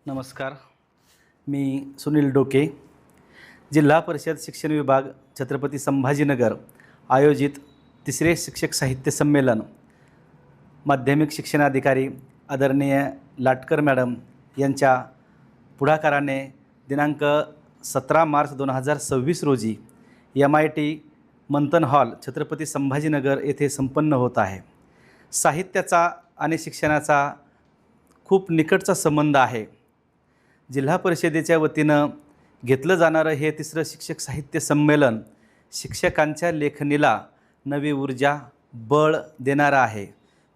नमस्कार. मी सुनील डोके, जिल्हा परिषद शिक्षण विभाग छत्रपती संभाजीनगर आयोजित तिसरे शिक्षक साहित्य संमेलन माध्यमिक शिक्षणाधिकारी आदरणीय लाटकर मॅडम यांच्या पुढाकाराने दिनांक 17 मार्च 2026 रोजी MIT मंथन हॉल छत्रपती संभाजीनगर येथे संपन्न होत आहे. साहित्याचा आणि शिक्षणाचा खूप निकटचा संबंध आहे. जिल्हा परिषदेच्या वतीनं घेतलं जाणारं हे तिसरं शिक्षक साहित्य संमेलन शिक्षकांच्या लेखणीला नवी ऊर्जा, बळ देणारं आहे.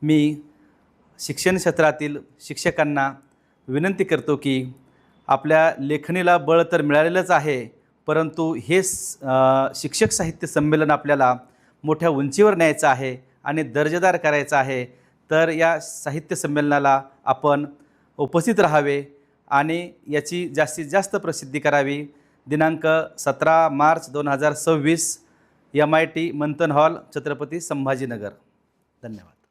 मी शिक्षण क्षेत्रातील शिक्षकांना विनंती करतो की आपल्या लेखणीला बळ तर मिळालेलंच आहे, परंतु हे शिक्षक साहित्य संमेलन आपल्याला मोठ्या उंचीवर न्यायचं आहे आणि दर्जेदार करायचं आहे. तर या साहित्य संमेलनाला आपण उपस्थित राहावे आणि याची जास्तीत जास्त प्रसिद्धी करावी. दिनांक 17 मार्च 2026 MIT मंथन हॉल छत्रपती संभाजीनगर. धन्यवाद.